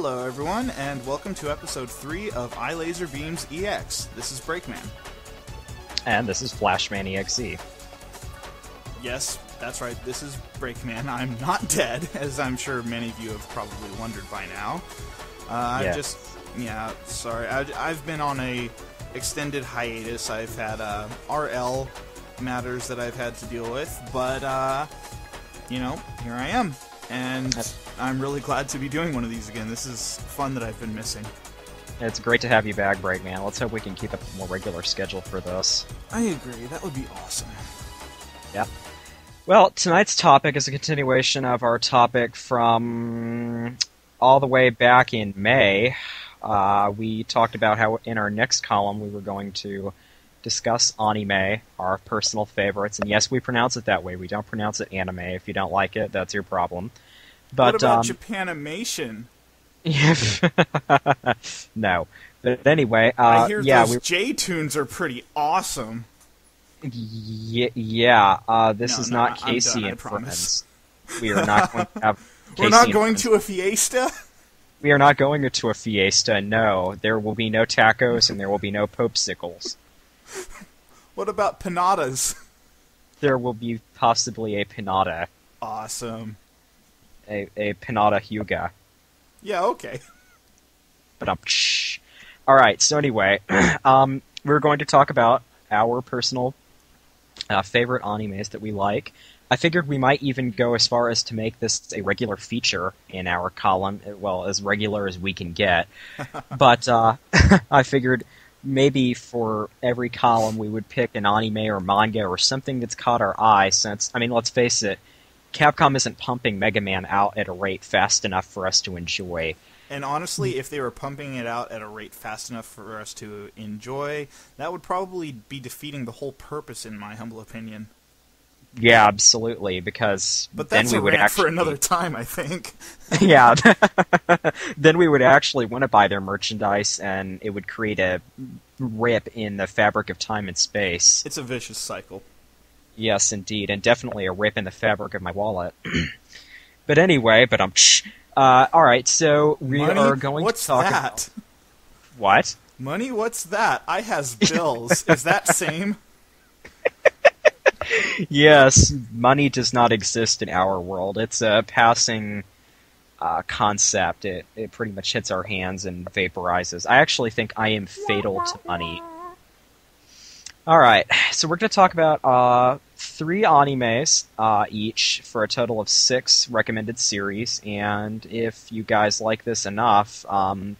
Hello everyone, and welcome to episode 3 of Lazor EX. This is Breakman. And this is Flashman EXE. Yes, that's right, this is Breakman. I'm not dead, as I'm sure many of you have probably wondered by now. I've been on a extended hiatus. I've had RL matters that I've had to deal with, but, here I am. And I'm really glad to be doing one of these again. This is fun that I've been missing. It's great to have you back, Breakman. Let's hope we can keep up a more regular schedule for this. I agree. That would be awesome. Yep. Well, tonight's topic is a continuation of our topic from all the way back in May. We talked about how in our next column we were going to discuss anime, our personal favorites, and yes, we pronounce it that way. We don't pronounce it anime. If you don't like it, that's your problem. But what about Japanimation? No. But anyway, I hear those J-tunes are pretty awesome. This is not Casey and Friends. We are not going to have Casey. We're not going to a fiesta? We are not going to a fiesta, no. There will be no tacos and there will be no popsicles. What about pinatas? There will be possibly a pinata. Awesome. A pinata huga. Yeah, okay. But Alright, so anyway, we're going to talk about our personal favorite animes that we like. I figured we might even go as far as to make this a regular feature in our column, well, as regular as we can get. But I figured maybe for every column we would pick an anime or manga or something that's caught our eye, since, I mean, let's face it, Capcom isn't pumping Mega Man out at a rate fast enough for us to enjoy. And honestly, if they were pumping it out at a rate fast enough for us to enjoy, that would probably be defeating the whole purpose, in my humble opinion. Yeah, absolutely, because but that's then we would actually... for another time, I think. Yeah, then we would actually want to buy their merchandise, and it would create a rip in the fabric of time and space. It's a vicious cycle. Yes, indeed, and definitely a rip in the fabric of my wallet. But anyway, alright, so we are going to talk about... What? Money? What's that? I has bills. Is that same? Yes, money does not exist in our world. It's a passing concept. It pretty much hits our hands and vaporizes. I actually think I am fatal to money. Alright, so we're going to talk about 3 animes each for a total of 6 recommended series, and if you guys like this enough,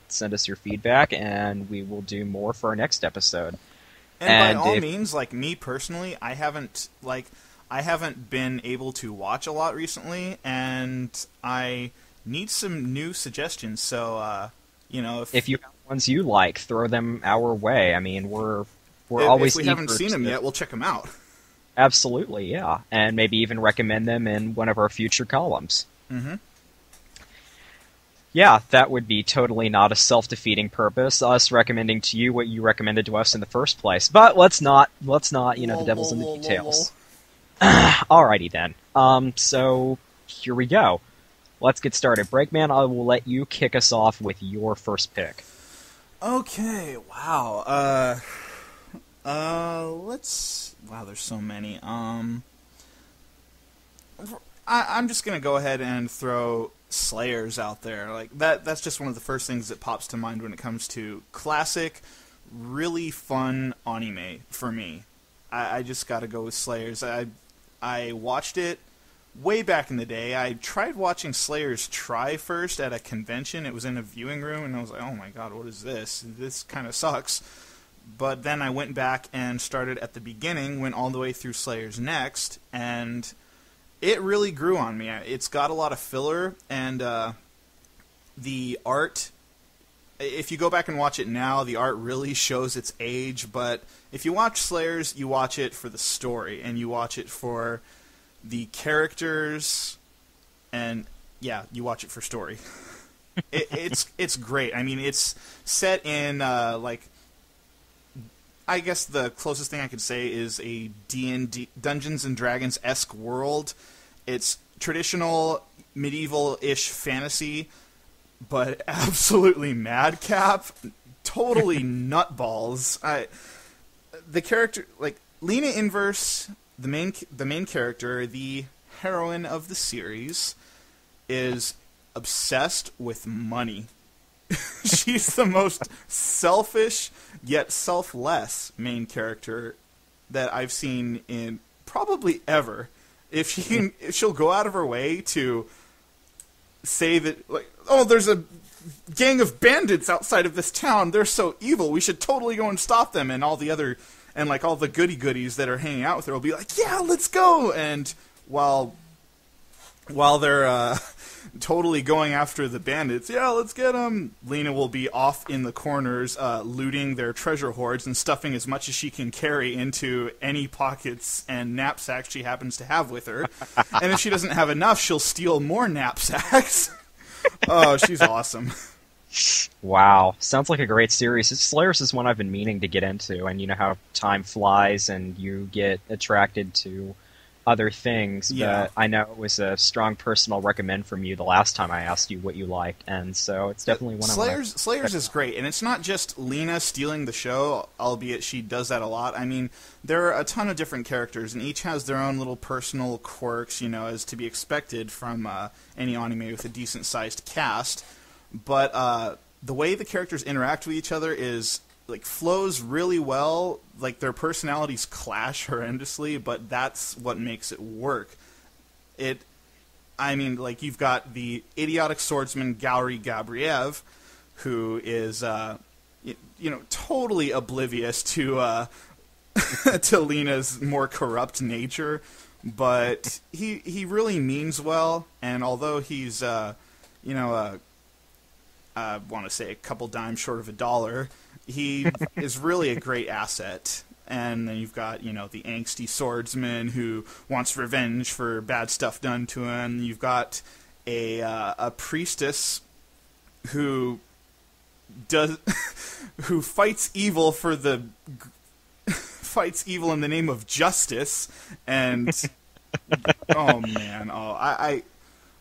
send us your feedback and we will do more for our next episode. And by all means, like me personally, I haven't been able to watch a lot recently, and I need some new suggestions. So, if you have ones you like, throw them our way. I mean, we're always. If we haven't seen them yet, we'll check them out. Absolutely, yeah, and maybe even recommend them in one of our future columns. Mm-hmm. Yeah, that would be totally not a self-defeating purpose, us recommending to you what you recommended to us in the first place. But let's not, the devil's in the details. Alrighty then. So, here we go. Let's get started. Breakman, I will let you kick us off with your first pick. Okay, wow. Wow, there's so many. I'm just gonna go ahead and throw Slayers out there. Like that's just one of the first things that pops to mind when it comes to classic, really fun anime for me. I just gotta go with Slayers. I watched it way back in the day. I tried watching Slayers Try first at a convention. It was in a viewing room, and I was like, oh my god, what is this? This kind of sucks. But then I went back and started at the beginning, went all the way through Slayers Next, and it really grew on me. It's got a lot of filler, and the art, if you go back and watch it now, the art really shows its age, but if you watch Slayers, you watch it for the story, and you watch it for the characters, and yeah, you watch it for story. It's great. I mean, it's set in, I guess the closest thing I could say is a D&D, Dungeons & Dragons-esque world. It's traditional medieval-ish fantasy, but absolutely madcap, totally nutballs. The character, like Lena Inverse, the main character, the heroine of the series, is obsessed with money. She's the most selfish yet selfless main character that I've seen in probably ever. If she'll go out of her way to say that, like, oh, there's a gang of bandits outside of this town. They're so evil. We should totally go and stop them. And all the goodies that are hanging out with her will be like, yeah, let's go. And while they're totally going after the bandits, yeah, let's get them, Lena will be off in the corners looting their treasure hoards and stuffing as much as she can carry into any pockets and knapsacks she happens to have with her. And if she doesn't have enough, she'll steal more knapsacks. Oh, she's awesome. Wow, sounds like a great series. Slayers is one I've been meaning to get into, and you know how time flies and you get attracted to other things, Yeah. but I know it was a strong personal recommend from you the last time I asked you what you liked, and so it's definitely one Slayers is great, and it's not just Lena stealing the show, albeit she does that a lot. I mean, there are a ton of different characters, and each has their own little personal quirks, as to be expected from any anime with a decent-sized cast. But the way the characters interact with each other is flows really well. Like, their personalities clash horrendously, but that's what makes it work. You've got the idiotic swordsman Gauri Gabriev, who is totally oblivious to to Lena's more corrupt nature, but he really means well. And although he's I want to say a couple dimes short of a dollar, he is really a great asset. And then you've got, the angsty swordsman who wants revenge for bad stuff done to him. You've got a priestess who fights evil fights evil in the name of justice. And oh man,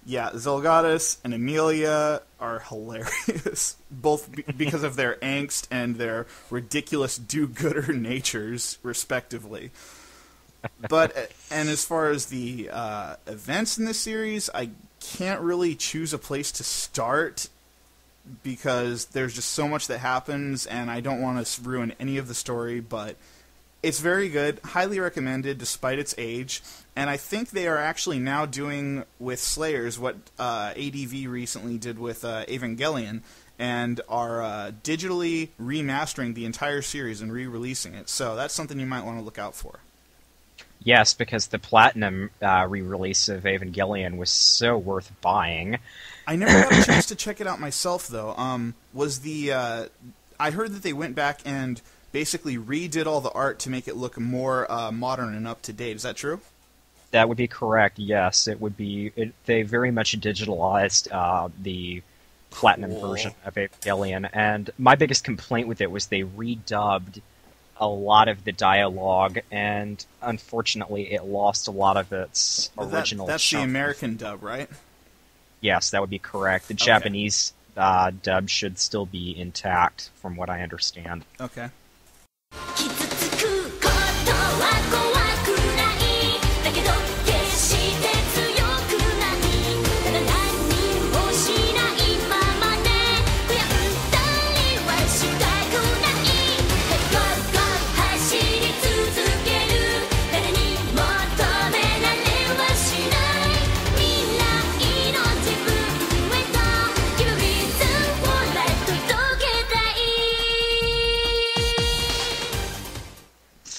Zelgadis and Amelia are hilarious, both because of their angst and their ridiculous do-gooder natures, respectively. And as far as the events in this series, I can't really choose a place to start because there's just so much that happens, and I don't want to ruin any of the story, but it's very good, highly recommended despite its age, and I think they are actually now doing with Slayers what ADV recently did with Evangelion, and are digitally remastering the entire series and re-releasing it, so that's something you might want to look out for. Yes, because the Platinum re-release of Evangelion was so worth buying. I never got a chance to check it out myself, though. I heard that they went back and basically redid all the art to make it look more modern and up to date. Is that true? That would be correct. Yes, it would be. They very much digitalized the Platinum version of Evangelion, and my biggest complaint with it was they redubbed a lot of the dialogue, and unfortunately, it lost a lot of its original. That's chunk. the American dub, right? Yes, that would be correct. The Japanese dub should still be intact, from what I understand. Okay. 傷つくことは怖くないだけど決して強くないただ何もしないままで悔やんだりはしたくないゴーゴー走り続ける誰にも止められはしない未来の自分へと Give a reason for life 届けたい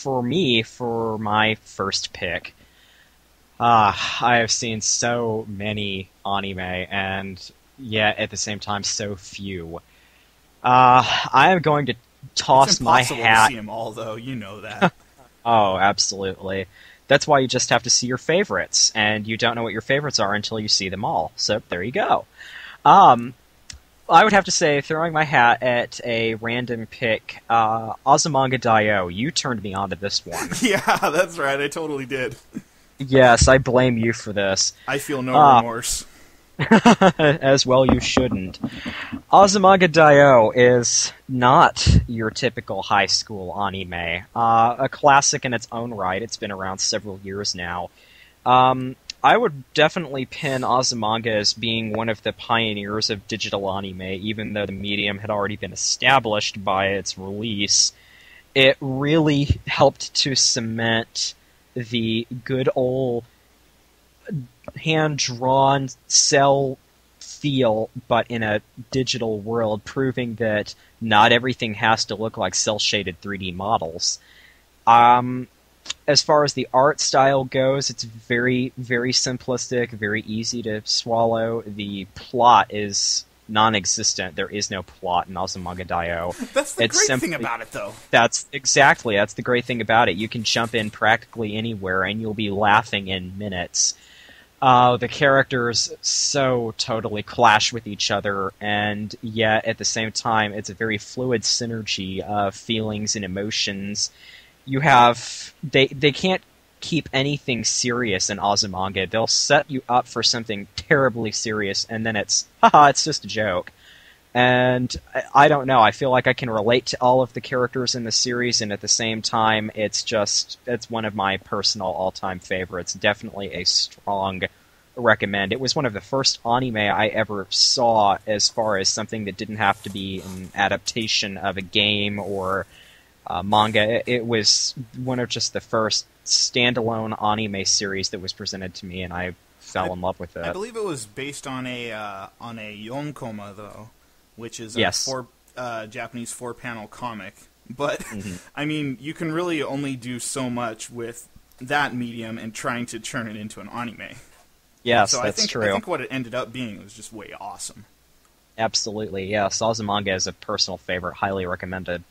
For me, for my first pick, I have seen so many anime, and yet at the same time so few. I am going to toss my hat. It's impossible to see them all, though. You know that. Oh, absolutely. That's why you just have to see your favorites, and you don't know what your favorites are until you see them all. So there you go. I would have to say, throwing my hat at a random pick, Azumanga Daioh, you turned me on to this one. Yeah, that's right. I totally did. Yes, I blame you for this. I feel no remorse. As well you shouldn't. Azumanga Daioh is not your typical high school anime. A classic in its own right. It's been around several years now. I would definitely pin Azumanga as being one of the pioneers of digital anime, even though the medium had already been established by its release. It really helped to cement the good old hand-drawn cell feel, but in a digital world, proving that not everything has to look like cel-shaded 3D models. As far as the art style goes, it's very, very simplistic, very easy to swallow. The plot is non-existent. There is no plot in Azumanga Daioh. That's the great thing about it, though. That's the great thing about it. You can jump in practically anywhere, and you'll be laughing in minutes. The characters so totally clash with each other, and yet at the same time, it's a very fluid synergy of feelings and emotions. You have they can't keep anything serious in Azumanga. They'll set you up for something terribly serious, and then it's just a joke. And I don't know. I feel like I can relate to all of the characters in the series, and at the same time, it's one of my personal all-time favorites. Definitely a strong recommend. It was one of the first anime I ever saw as far as something that didn't have to be an adaptation of a game or manga. It was one of just the first standalone anime series that was presented to me, and I fell in love with it. I believe it was based on a yonkoma, though, which is yes. a Japanese 4-panel comic. But, I mean, you can really only do so much with that medium and trying to turn it into an anime. Yes, so that's true. I think what it ended up being was just way awesome. Absolutely, yes. Azumanga is a personal favorite, highly recommended.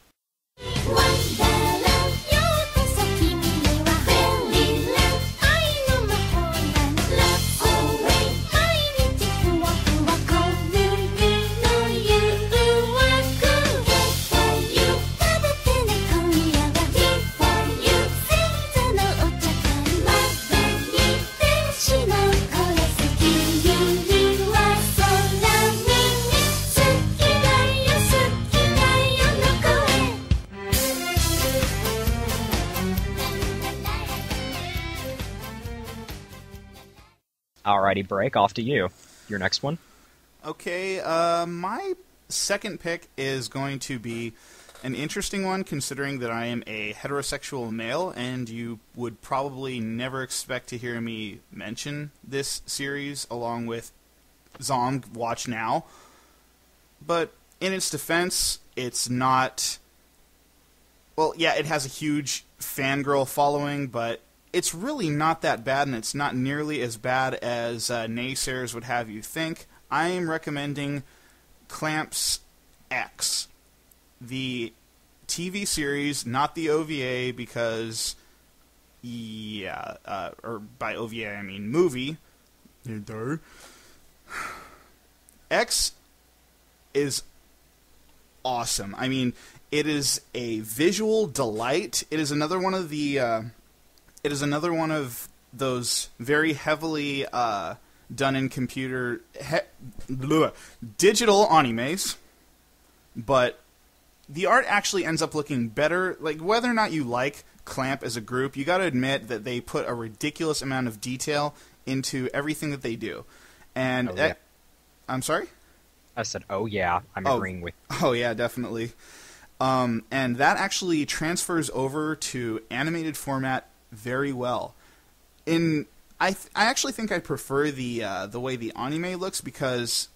'Alrighty, break. Off to you. Your next one? Okay, my second pick is going to be an interesting one, considering that I am a heterosexual male, and you would probably never expect to hear me mention this series along with Zom Watch Now. But in its defense, it's not... Well, yeah, it has a huge fangirl following, but it's really not that bad, and it's not nearly as bad as naysayers would have you think. I am recommending Clamps X, the TV series, not the OVA, because, yeah, or by OVA I mean movie. X is awesome. I mean, it is a visual delight. It is another one of those very heavily done in computer digital animes, but the art actually ends up looking better. Like, whether or not you like Clamp as a group, you got to admit that they put a ridiculous amount of detail into everything that they do. And yeah. I'm sorry? I said, oh yeah, I'm agreeing with you. Oh yeah, definitely. And that actually transfers over to animated format very well. I actually think I prefer the way the anime looks, because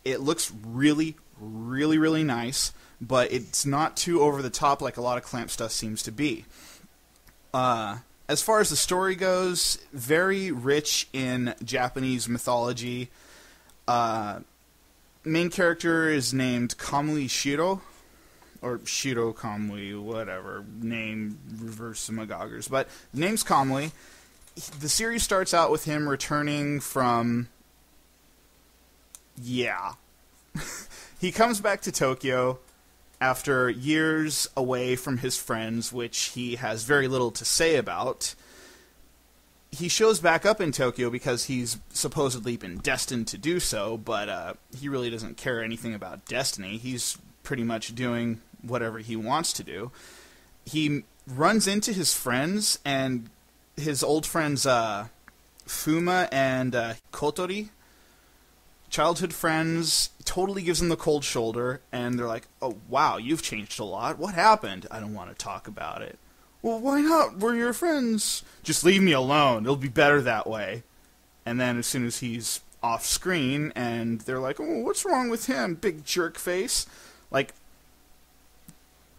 it looks really, really, really nice, but it's not too over the top like a lot of Clamp stuff seems to be. As far as the story goes, very rich in Japanese mythology. Main character is named Kamui Shiro, or Shiro Kamui, whatever, name, reverse Magaggers, but the name's Kamui. The series starts out with him returning from... Yeah. He comes back to Tokyo after years away from his friends, which he has very little to say about. he shows back up in Tokyo because he's supposedly been destined to do so, but he really doesn't care anything about destiny. He's pretty much doing whatever he wants to do. He runs into his friends, and his old friends Fuma and Kotori, childhood friends, totally gives him the cold shoulder, and they're like, "Oh, wow, you've changed a lot. What happened?" "I don't want to talk about it." "Well, why not? We're your friends." "Just leave me alone. It'll be better that way." And then as soon as he's off screen, and they're like, "Oh, what's wrong with him? Big jerk face." Like,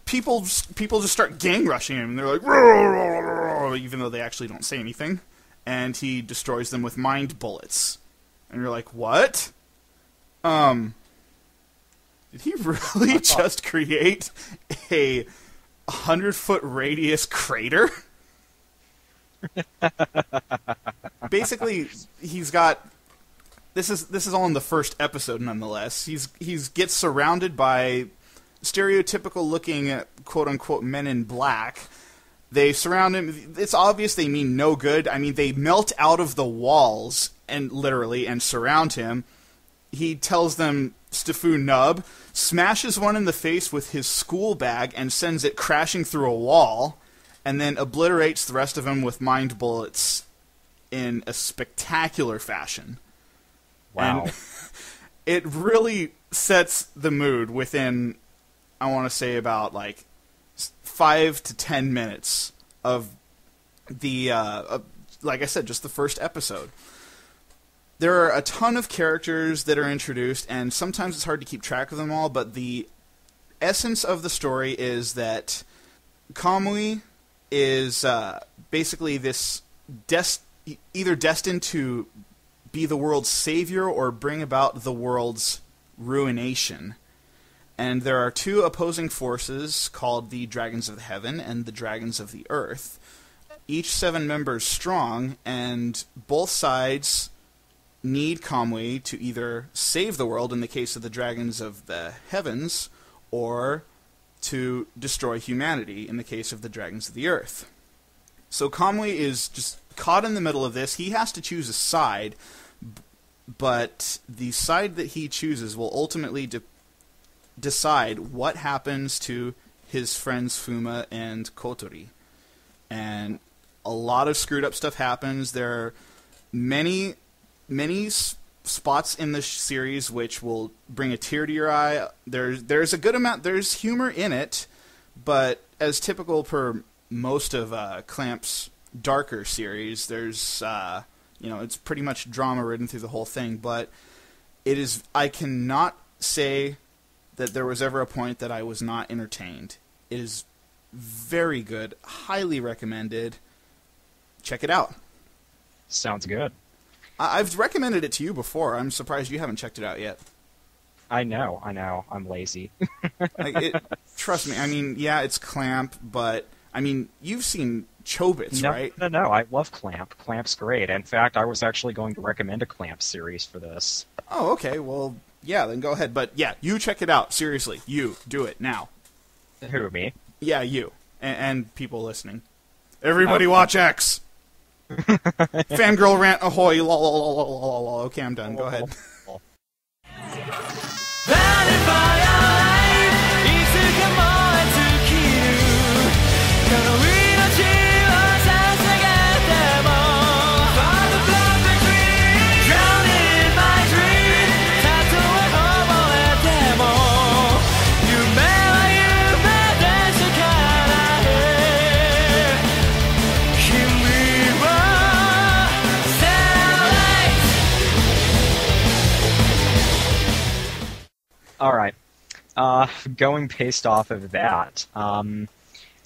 people just start gang rushing him, and they're like, "Roar," even though they actually don't say anything. And he destroys them with mind bullets. And you're like, what? Did he really just create a 100-foot radius crater? Basically, he's got... This is all in the first episode, nonetheless. He's gets surrounded by stereotypical-looking, quote-unquote, men in black. They surround him. It's obvious they mean no good. I mean, they melt out of the walls, and literally, and surround him. He tells them, "Stifu nub," smashes one in the face with his school bag and sends it crashing through a wall, and then obliterates the rest of them with mind bullets in a spectacular fashion. Wow. And it really sets the mood within, I want to say, about, like, 5 to 10 minutes of the, like I said, just the first episode. There are a ton of characters that are introduced, and sometimes it's hard to keep track of them all, but the essence of the story is that Kamui is basically this either destined to be the world's savior or bring about the world's ruination. And there are two opposing forces called the Dragons of Heaven and the Dragons of the Earth, each 7 members strong, and both sides need Kamui to either save the world in the case of the Dragons of the Heavens, or to destroy humanity in the case of the Dragons of the Earth. So Kamui is just caught in the middle of this. He has to choose a side, but the side that he chooses will ultimately decide what happens to his friends Fuma and Kotori. And a lot of screwed up stuff happens. There are many spots in this series which will bring a tear to your eye. There's a good amount, there's humor in it, but as typical per most of Clamp's darker series, there's it's pretty much drama ridden through the whole thing, but I cannot say that there was ever a point that I was not entertained. It is very good, highly recommended. Check it out. Sounds good. I've recommended it to you before. I'm surprised you haven't checked it out yet. I know. I'm lazy. Trust me. I mean, yeah, it's Clamp, but I mean, you've seen Chobits, right? No. I love Clamp. Clamp's great. In fact, I was actually going to recommend a Clamp series for this. Oh, okay. Well, yeah, then go ahead. But yeah, you check it out. Seriously, you do it now. Who, me? Yeah, you and people listening. Everybody watch X. Fangirl rant ahoy. Okay, I'm done. Go ahead. All right. Going based off of that, I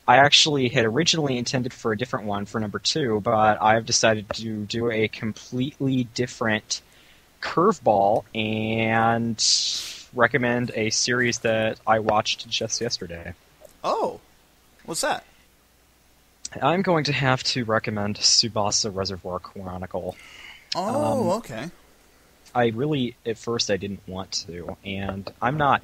actually had originally intended for a different one for number 2, but I've decided to do a completely different curveball and recommend a series that I watched just yesterday. Oh, what's that? I'm going to have to recommend Tsubasa Reservoir Chronicle. Oh, okay. I really, at first, I didn't want to, and I'm not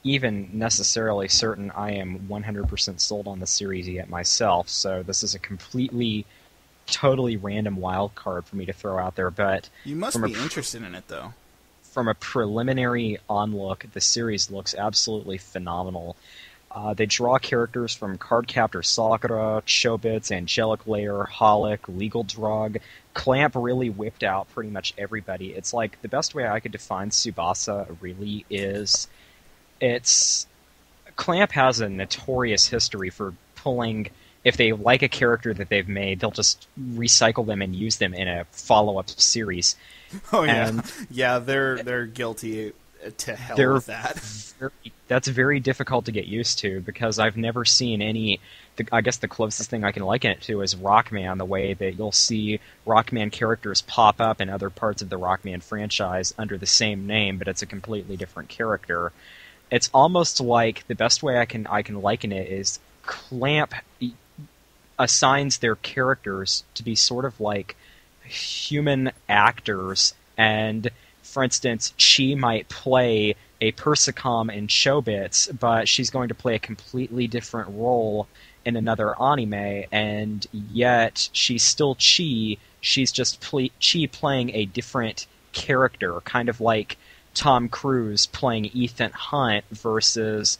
even necessarily certain I am 100% sold on the series yet myself, so this is a completely totally random wild card for me to throw out there, but You must from be interested in it, though. from a preliminary onlook, the series looks absolutely phenomenal. They draw characters from Cardcaptor Sakura, Chobits, Angelic Layer, Holic, Legal Drug. Clamp really whipped out pretty much everybody. It's like, the best way I could define Tsubasa really is, Clamp has a notorious history for pulling, if they like a character that they've made, they'll just recycle them and use them in a follow-up series. Oh, yeah. And yeah, they're guilty to hell with that. That's very difficult to get used to, because I've never seen any... I guess the closest thing I can liken it to is Rockman, the way that you'll see Rockman characters pop up in other parts of the Rockman franchise under the same name, but it's a completely different character. It's almost like, the best way I can liken it is, Clamp assigns their characters to be sort of like human actors, and for instance, she might play a Persicom in Chobits, but she's going to play a completely different role in another anime, and yet she's still Chi. She's just Chi playing a different character, kind of like Tom Cruise playing Ethan Hunt versus,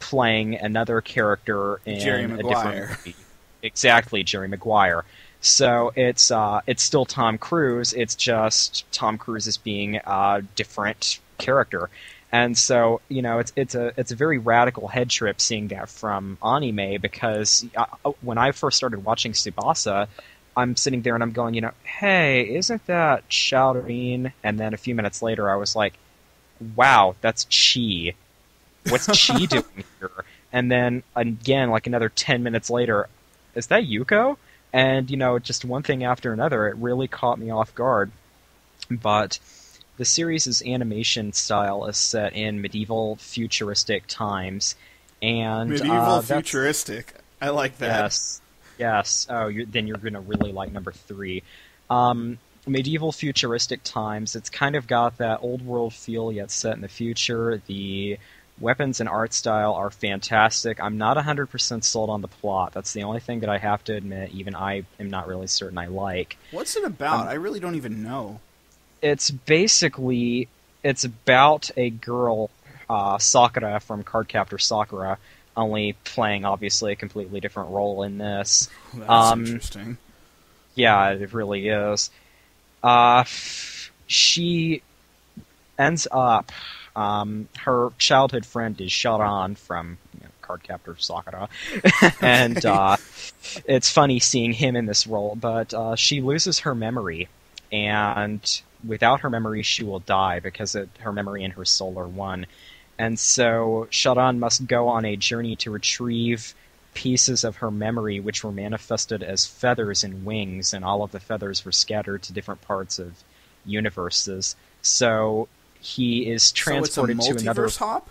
playing another character in Jerry a Maguire. different movie. Exactly, Jerry Maguire. So it's still Tom Cruise. It's just Tom Cruise is being a different character, and so it's a very radical head trip seeing that from anime, because when I first started watching Tsubasa, I'm sitting there and I'm going, hey, isn't that Shaolin? And then a few minutes later, I was like, wow, that's Chi. What's Chi doing here? And then again, like another 10 minutes later, is that Yuko? And, just one thing after another, it really caught me off guard. But the series' animation style is set in medieval futuristic times. And Medieval futuristic. I like that. Yes. Oh, then you're going to really like number 3. Medieval futuristic times, it's kind of got that old world feel, yet set in the future. The weapons and art style are fantastic. I'm not 100% sold on the plot. That's the only thing that I have to admit, even I am not really certain I like. What's it about? I really don't even know. It's about a girl, Sakura from Cardcaptor Sakura, only playing, obviously, a completely different role in this. That's interesting. Yeah, it really is. She ends up... her childhood friend is Sharan from Cardcaptor Sakura, and it's funny seeing him in this role, but she loses her memory, and without her memory she will die, because her memory and her soul are one. And so Sharan must go on a journey to retrieve pieces of her memory, which were manifested as feathers and wings, and all of the feathers were scattered to different parts of universes. So he is transported so it's a to another... multiverse hop?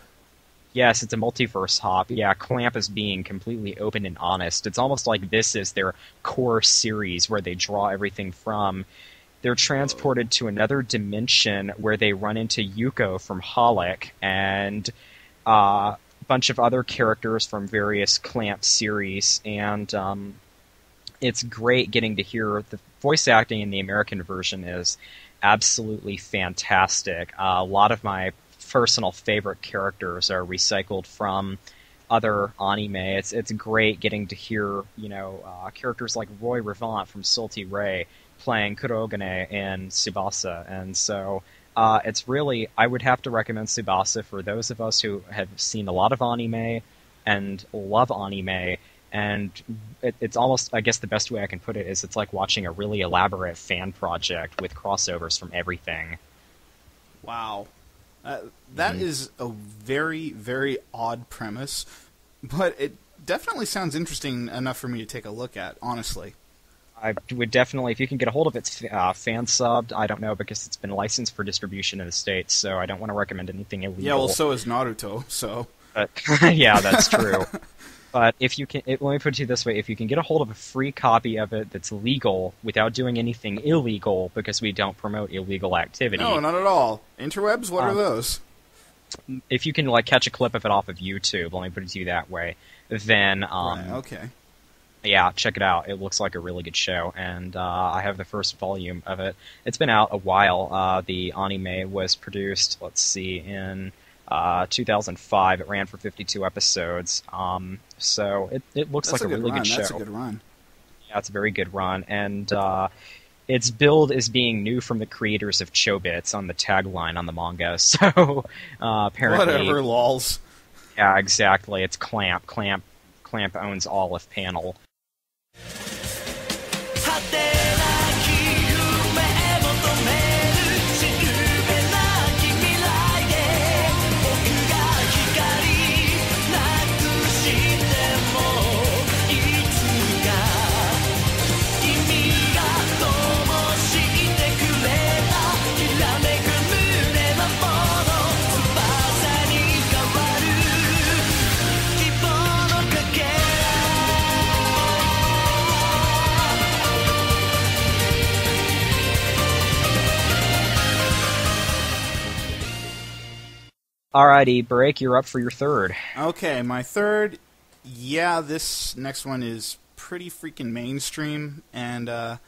Yes, it's a multiverse hop. Yeah, Clamp is being completely open and honest. It's almost like this is their core series where they draw everything from. They're transported to another dimension where they run into Yuko from Holic and a bunch of other characters from various Clamp series, and it's great getting to hear the voice acting in the American version is absolutely fantastic. A lot of my personal favorite characters are recycled from other anime. It's great getting to hear characters like Roy Revant from Salty Ray playing Kurogane in Tsubasa, and so it's really, I would have to recommend Tsubasa for those of us who have seen a lot of anime and love anime. And it's almost, I guess the best way I can put it is it's like watching a really elaborate fan project with crossovers from everything. Wow. That is a very, very odd premise, but it definitely sounds interesting enough for me to take a look at, honestly. I would definitely, if you can get a hold of it, fan subbed. I don't know, because it's been licensed for distribution in the States, so I don't want to recommend anything illegal. Yeah, well, so is Naruto, so... But, yeah, that's true. But if you can, let me put it to you this way, if you can get a hold of a free copy of it that's legal without doing anything illegal, because we don't promote illegal activity. No, not at all. Interwebs, what are those? If you can catch a clip of it off of YouTube, let me put it to you that way, then Right, okay. Yeah, check it out. It looks like a really good show, and I have the first volume of it. It's been out a while. The anime was produced, let's see, in 2005. It ran for 52 episodes. So it looks like a really good show. That's a good run. Yeah, it's a very good run, and its billed as being new from the creators of Chobits on the tagline on the manga. So apparently, Whatever, lols. Yeah, exactly. It's Clamp. Clamp owns all of Panel. 果てなき夢求めるしるべなき未来で僕が光なくしてもいつか君が灯してくれたきらめく胸のもの翼に変わる希望のかけら Alrighty, Break, you're up for your third. Okay, my third. Yeah, this next one is pretty freaking mainstream, and but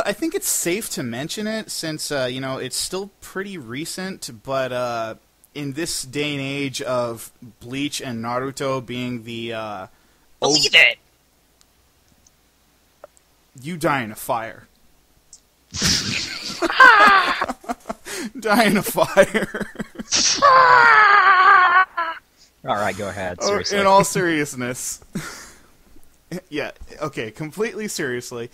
I think it's safe to mention it since it's still pretty recent. But in this day and age of Bleach and Naruto being the Believe it! You die in a fire. Die in a fire. Alright, go ahead. Seriously. In all seriousness. Yeah, okay, completely seriously.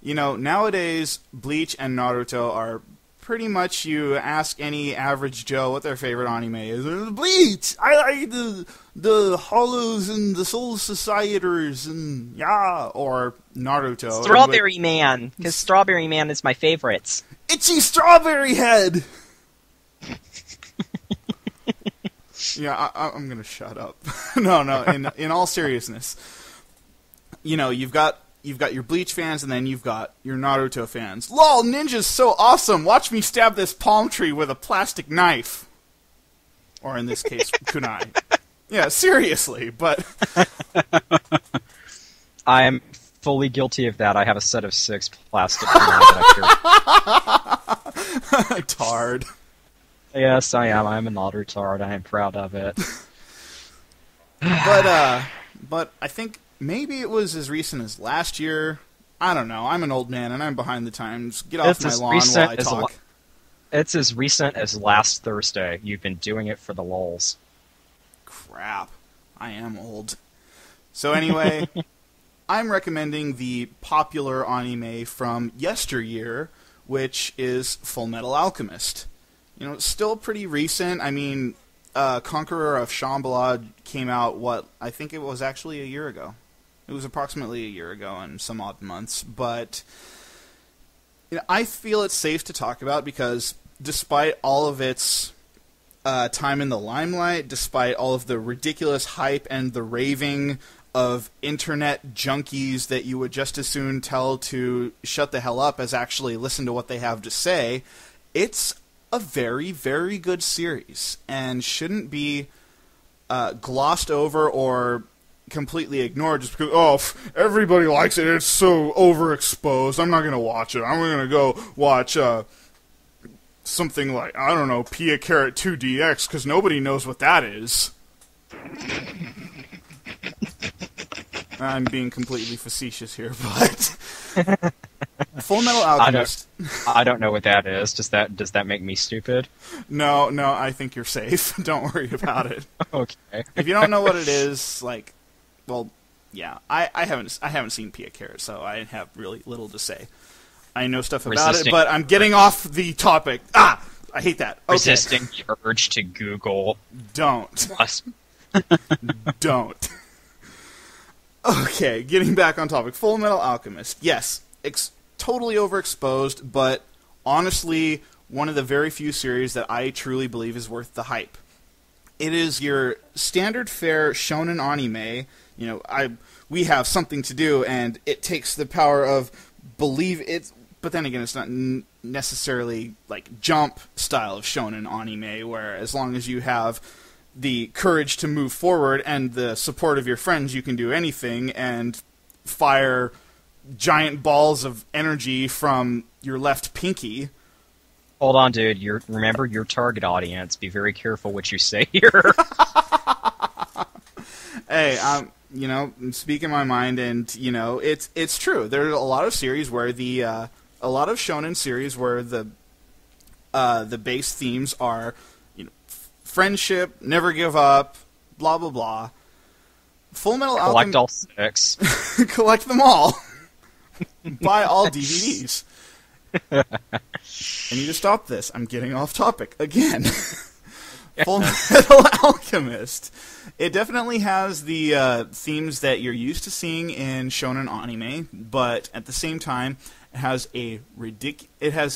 Nowadays, Bleach and Naruto are pretty much, you ask any average Joe what their favorite anime is. Bleach! I like the Hollows and the Soul Societers and, yeah, or Naruto. Strawberry Man, because Strawberry Man is my favorite. Itchy Strawberry Head! Yeah, I'm gonna shut up. No, in all seriousness, you've got your Bleach fans, and then you've got your Naruto fans. LOL, Ninja's so awesome! Watch me stab this palm tree with a plastic knife. Or in this case, kunai. Yeah, seriously, but... I am fully guilty of that. I have a set of 6 plastic kunai that I carry. Tard. Yes, I am. I'm a Naruto. I am proud of it. But I think maybe it was as recent as last year. I don't know. I'm an old man and I'm behind the times. Get off my lawn while I talk. It's as recent as last Thursday. You've been doing it for the lulz. Crap. I am old. So anyway, I'm recommending the popular anime from yesteryear, which is Full Metal Alchemist. It's still pretty recent. I mean, Conqueror of Shambhala came out, I think it was actually a year ago. It was approximately a year ago and some odd months. But I feel it's safe to talk about because despite all of its time in the limelight, despite all of the ridiculous hype and the raving of internet junkies that you would just as soon tell to shut the hell up as actually listen to what they have to say, it's a very, very good series and shouldn't be glossed over or completely ignored just because, everybody likes it, it's so overexposed, I'm not going to watch it. I'm going to go watch something like, I don't know, Pia Carrot 2DX, because nobody knows what that is. I'm being completely facetious here, but... Full Metal Alchemist. I don't know what that is. Does that make me stupid? No, I think you're safe. Don't worry about it. Okay. If you don't know what it is, yeah, I haven't seen Pia Carrot, so I have really little to say. I know stuff about it, but I'm getting off the topic. I hate that. Okay. Resisting the urge to Google. Don't. Don't. Okay, getting back on topic. Full Metal Alchemist. Yes, totally overexposed, but honestly, one of the very few series that I truly believe is worth the hype. It is your standard fare shonen anime. We have something to do, and it takes the power of believe it. But then again, it's not necessarily like Jump style of shonen anime, where as long as you have the courage to move forward and the support of your friends, you can do anything, and fire giant balls of energy from your left pinky. Hold on, dude. Remember your target audience. Be very careful what you say here. Hey, I'm speaking my mind, and it's true. There are a lot of series where a lot of shonen series where the base themes are, friendship, never give up, blah blah blah. Full Metal Collect Alchemist. all 6. Collect them all. Buy all DVDs. I need to stop this. I'm getting off topic again. Full Metal Alchemist. It definitely has the themes that you're used to seeing in shonen anime, but at the same time, it has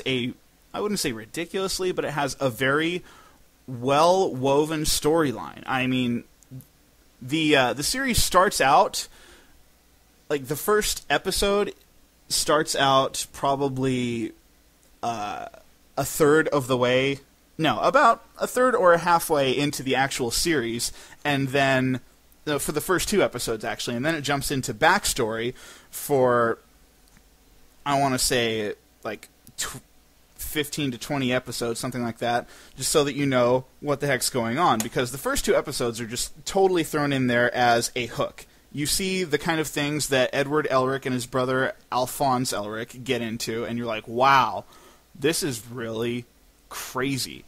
I wouldn't say ridiculously, but it has a very well-woven storyline. I mean, the series starts out, like, the first episode starts out probably about a third or halfway into the actual series, and then for the first 2 episodes actually, and then it jumps into backstory for, I want to say, like 15 to 20 episodes, something like that, just so that you know what the heck's going on, because the first 2 episodes are just totally thrown in there as a hook. You see the kind of things that Edward Elric and his brother Alphonse Elric get into, and you're like, wow, this is really crazy.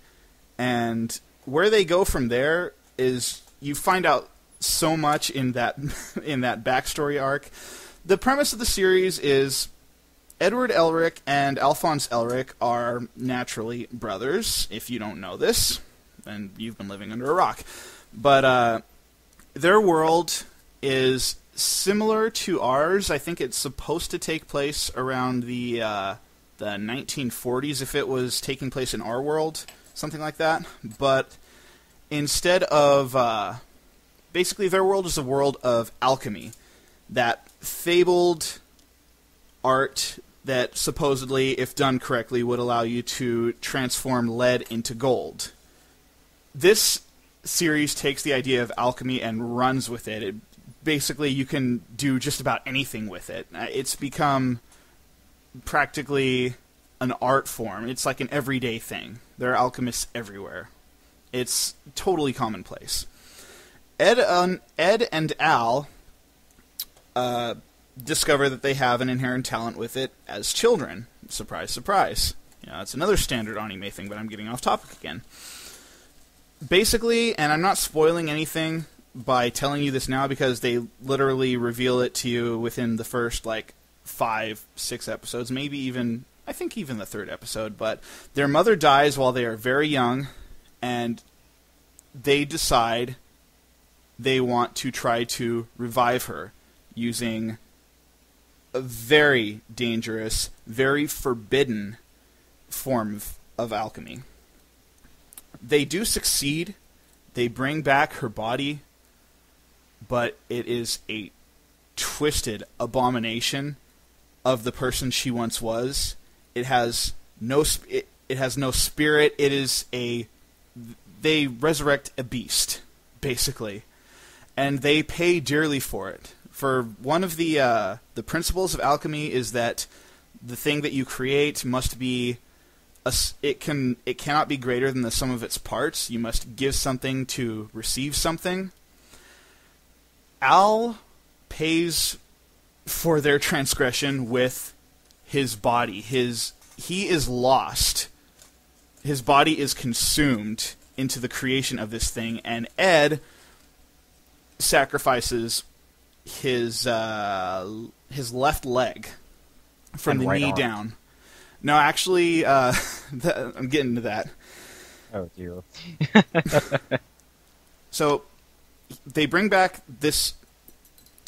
And where they go from there is you find out so much in that in that backstory arc. The premise of the series is Edward Elric and Alphonse Elric are naturally brothers. If you don't know this, then you've been living under a rock. But their world is similar to ours. I think it's supposed to take place around the 1940s if it was taking place in our world, something like that. But instead of basically their world is a world of alchemy, that fabled art that supposedly, if done correctly, would allow you to transform lead into gold. This series takes the idea of alchemy and runs with it. Basically, you can do just about anything with it. It's become practically an art form. It's like an everyday thing. There are alchemists everywhere. It's totally commonplace. Ed and Al discover that they have an inherent talent with it as children. Surprise, surprise. It's another standard anime thing, but I'm getting off topic again. Basically, and I'm not spoiling anything by telling you this now because they literally reveal it to you within the first, 5-6 episodes, maybe even, I think even the 3rd episode, but their mother dies while they are very young, and they decide they want to try to revive her using a very dangerous, very forbidden form of alchemy. They do succeed. They bring back her body, but it is a twisted abomination of the person she once was. It has no spirit. It is they resurrect a beast, basically, and they pay dearly for it. For one of the principles of alchemy is that the thing that you create must be it cannot be greater than the sum of its parts. You must give something to receive something. Al pays for their transgression with his body. He is lost. His body is consumed into the creation of this thing, and Ed sacrifices his left leg from the knee down. No, actually, I'm getting to that. Oh, dear. So, they bring back this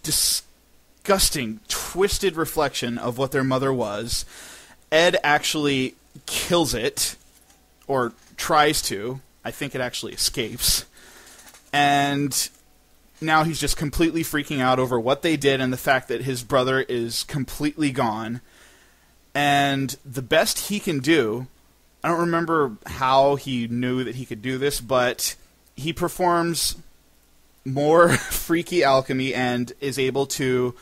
disgusting, twisted reflection of what their mother was. Ed actually kills it, or tries to. I think it actually escapes. And now he's just completely freaking out over what they did and the fact that his brother is completely gone. And the best he can do, I don't remember how he knew that he could do this, but he performs more freaky alchemy and is able to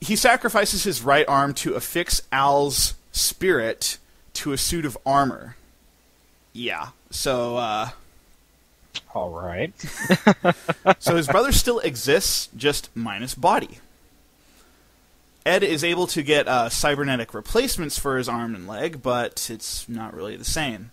he sacrifices his right arm to affix Al's spirit to a suit of armor. Yeah, so, All right. so his brother still exists, just minus body. Ed is able to get cybernetic replacements for his arm and leg, but it's not really the same.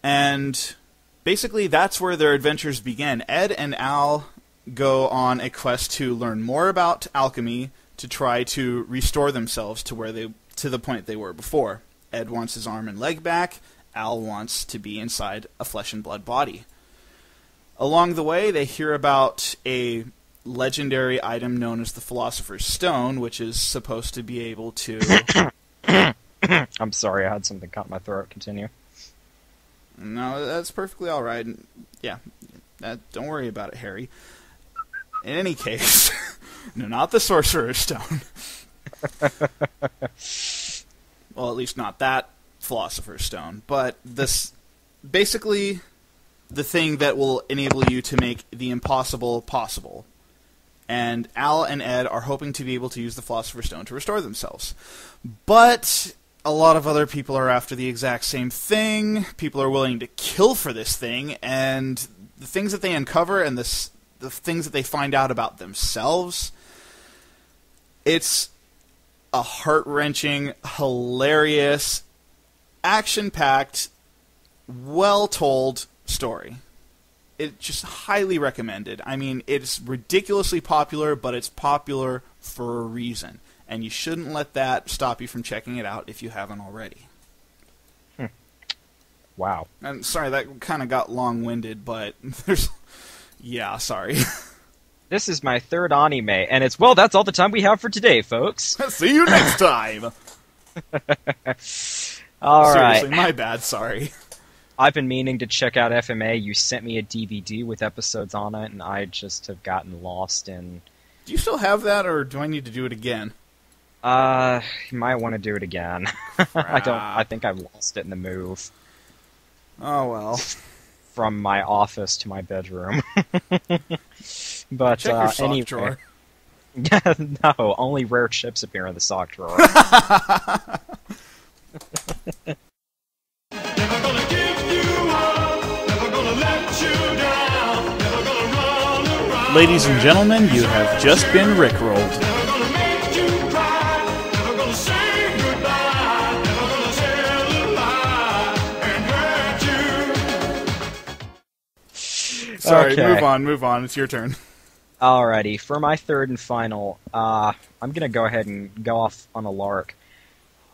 And basically that's where their adventures begin. Ed and Al go on a quest to learn more about alchemy to try to restore themselves to the point they were before. Ed wants his arm and leg back. Al wants to be inside a flesh and blood body. Along the way, they hear about a legendary item known as the Philosopher's Stone, which is supposed to be able to... I'm sorry, I had something caught in my throat. Continue. No, that's perfectly all right. Yeah, don't worry about it, Harry. In any case, no, not the Sorcerer's Stone. Well, at least not that Philosopher's Stone. But this, basically, the thing that will enable you to make the impossible possible. And Al and Ed are hoping to be able to use the Philosopher's Stone to restore themselves. But a lot of other people are after the exact same thing. People are willing to kill for this thing, and the things that they uncover and the things that they find out about themselves, it's a heart-wrenching, hilarious, action-packed, well-told story. It's just highly recommended. I mean, it's ridiculously popular, but it's popular for a reason. And you shouldn't let that stop you from checking it out if you haven't already. Wow. I'm sorry, that kind of got long-winded, but there's... Yeah, sorry. This is my third anime, and it's, well, that's all the time we have for today, folks. See you next time! All right. Seriously, my bad, sorry. I've been meaning to check out FMA. You sent me a DVD with episodes on it, and I just have gotten lost in... Do you still have that, or do I need to do it again? You might want to do it again. I think I've lost it in the move. Oh, well. From my office to my bedroom. But, check your sock anyway. drawer. No, only rare chips appear in the sock drawer. Never gonna give you up, never gonna let you down, never gonna run around. Ladies and gentlemen, you have just been rickrolled. Never gonna make you cry, never gonna say goodbye, never gonna tell a lie and hurt you. Sorry, Okay. move on, it's your turn. Alrighty, for my third and final, I'm gonna go ahead and go off on a lark.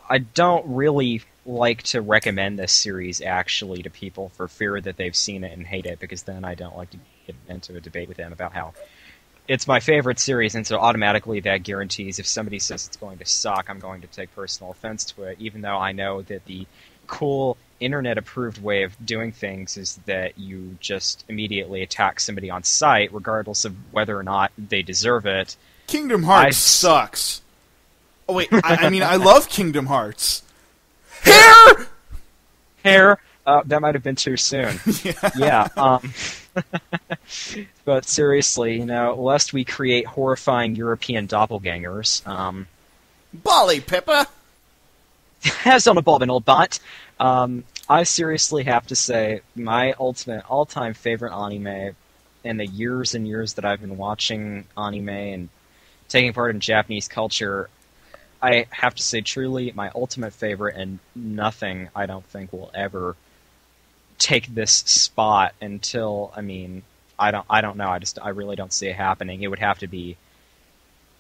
I don't really like to recommend this series, actually, to people for fear that they've seen it and hate it, because then I don't like to get into a debate with them about how it's my favorite series, and so automatically that guarantees if somebody says it's going to suck, I'm going to take personal offense to it, even though I know that the cool internet-approved way of doing things is that you just immediately attack somebody on sight, regardless of whether or not they deserve it. Kingdom Hearts sucks. Oh, wait, I mean, I love Kingdom Hearts. Hair! That might have been too soon. Yeah, but seriously, lest we create horrifying European doppelgangers, Bolly Pippa! as on a bobbin old bot, I seriously have to say, my ultimate all-time favorite anime in the years and years that I've been watching anime and taking part in Japanese culture, I have to say truly my ultimate favorite, and nothing I don't think will ever take this spot until, I mean, I don't know, I really don't see it happening. It would have to be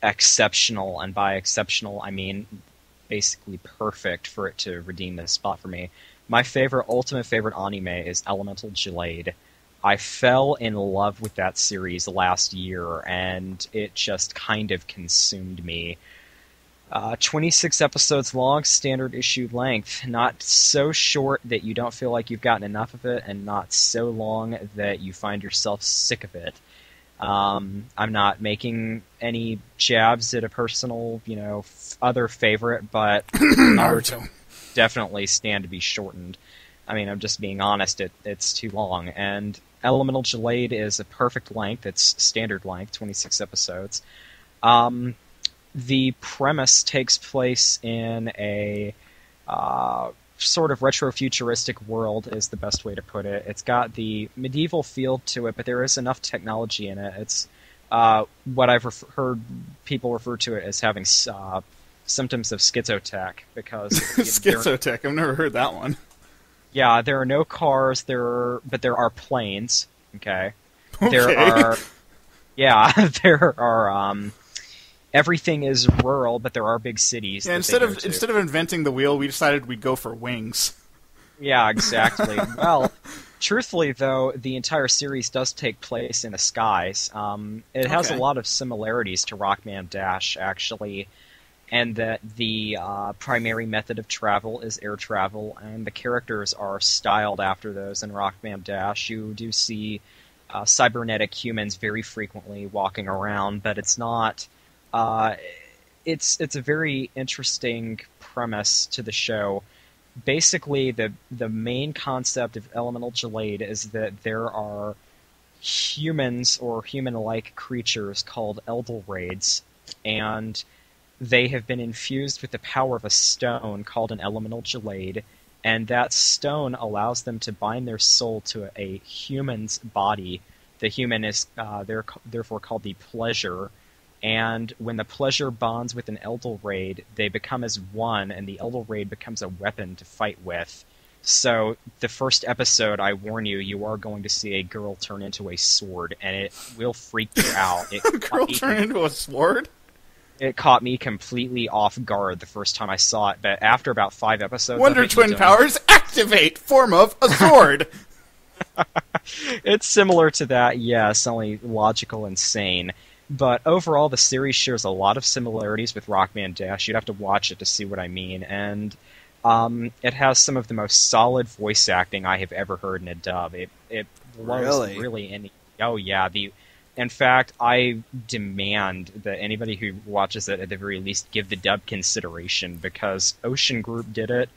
exceptional, and by exceptional I mean basically perfect for it to redeem this spot for me. My ultimate favorite anime is Elemental Jade. I fell in love with that series last year, and it just kind of consumed me. 26 episodes long, standard issue length. Not so short that you don't feel like you've gotten enough of it, and not so long that you find yourself sick of it. I'm not making any jabs at a personal, other favorite, but Naruto. Definitely stand to be shortened. I mean, I'm just being honest, it's too long. And Elemental Jade is a perfect length. It's standard length, 26 episodes. the premise takes place in a sort of retro-futuristic world is the best way to put it. It's got the medieval feel to it, but there is enough technology in it. It's what I've heard people refer to it as having symptoms of schizotech, because Schizotech. I've never heard that one. yeah, there are no cars, but there are planes. Okay, Okay. there are there are everything is rural, but there are big cities. Yeah, that instead they of go to. instead of inventing the wheel, we decided we'd go for wings. Yeah, exactly. Well, truthfully, though, the entire series does take place in the skies. It has a Okay. lot of similarities to Rockman Dash, actually, and that the primary method of travel is air travel, and the characters are styled after those in Rockman Dash. You do see cybernetic humans very frequently walking around, but it's not... it's a very interesting premise to the show. Basically, the main concept of Elemental Gelade is that there are humans or human-like creatures called Eldoraids, and they have been infused with the power of a stone called an Elemental Gelade, and that stone allows them to bind their soul to a human's body. The human is therefore called the Pleasure, and when the Pleasure bonds with an Eldorade, they become as one, and the Eldorade becomes a weapon to fight with. So, the first episode, I warn you, you are going to see a girl turn into a sword, and it will freak you out. A girl turn into a sword? It caught me completely off guard the first time I saw it, but after about 5 episodes Wonder of it, you Twin don't- powers activate! Form of a sword! It's similar to that, yes, only logical and sane. But overall, the series shares a lot of similarities with Rockman Dash. You'd have to watch it to see what I mean. And it has some of the most solid voice acting I have ever heard in a dub. It blows really any... Oh, yeah. In fact, I demand that anybody who watches it at the very least give the dub consideration, because Ocean Group did it.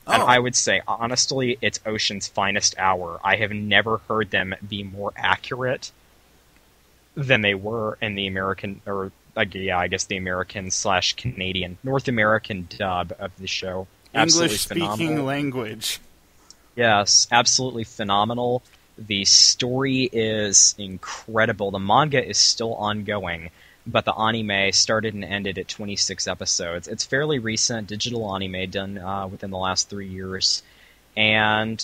And Oh. I would say, honestly, it's Ocean's finest hour. I have never heard them be more accurate than they were in the American, or I guess the American/Canadian, North American dub of the show. Absolutely English-speaking phenomenal. language. Yes, absolutely phenomenal. The story is incredible. The manga is still ongoing, but the anime started and ended at 26 episodes. It's fairly recent, digital anime done within the last 3 years, and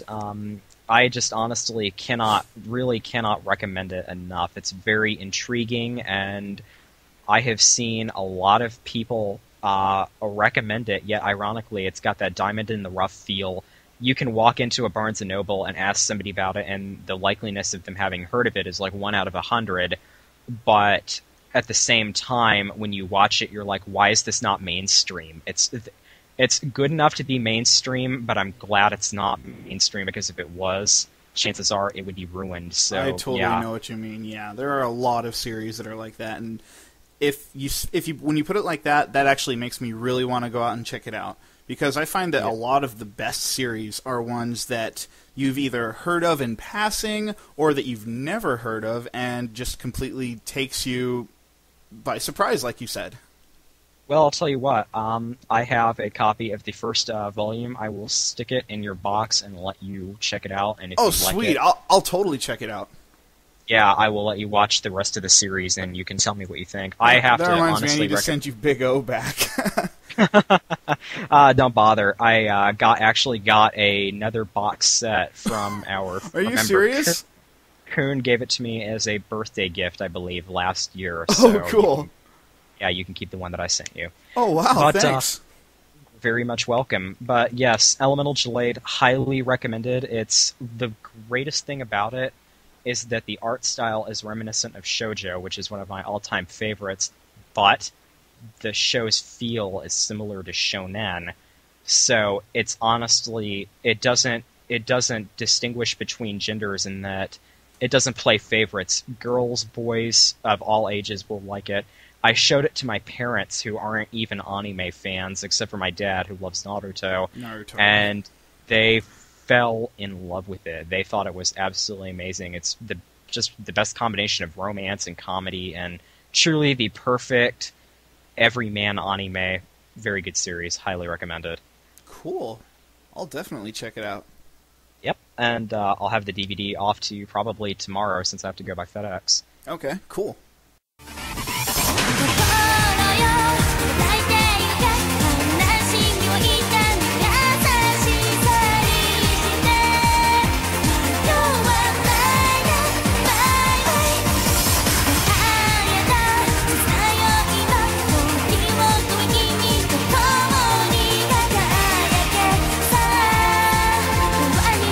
I just honestly cannot recommend it enough. It's very intriguing, and I have seen a lot of people recommend it, yet ironically it's got that diamond in the rough feel. You can walk into a Barnes & Noble and ask somebody about it, and the likeliness of them having heard of it is like 1 out of 100, but at the same time, when you watch it, you're like, why is this not mainstream? It's good enough to be mainstream, but I'm glad it's not mainstream, because if it was, chances are it would be ruined. So I totally yeah. know what you mean. Yeah, there are a lot of series that are like that, and if you when you put it like that, that actually makes me really want to go out and check it out, because I find that a lot of the best series are ones that you've either heard of in passing or that you've never heard of, and just completely takes you by surprise, like you said. Well, I'll tell you what. I have a copy of the first volume. I will stick it in your box and let you check it out. And if Oh, you sweet! like it, I'll totally check it out. yeah, I will let you watch the rest of the series, and you can tell me what you think. I have that to reminds me, I honestly need to send you Big O back. don't bother. I actually got another box set from our. Are you member. serious? Kuhn gave it to me as a birthday gift, I believe, last year. Oh, So cool. Yeah, you can keep the one that I sent you. Oh, wow, But, thanks. Very much welcome. But yes, Elemental Gelade, highly recommended. It's the greatest thing about it is that the art style is reminiscent of shoujo, which is one of my all-time favorites, but the show's feel is similar to shonen. So it's honestly, it doesn't distinguish between genders in that it doesn't play favorites. Girls, boys of all ages will like it. I showed it to my parents, who aren't even anime fans, except for my dad, who loves Naruto. And they fell in love with it. They thought it was absolutely amazing. It's just the best combination of romance and comedy, and truly the perfect everyman anime. Very good series. Highly recommended. Cool. I'll definitely check it out. Yep, and I'll have the DVD off to you probably tomorrow since I have to go by FedEx. Okay, cool. 心よ抱いてゆけ悲しみを痛み優しさにして迷わないでバイバイ会えた小さよ今時を止め君と共に輝けさあ終わり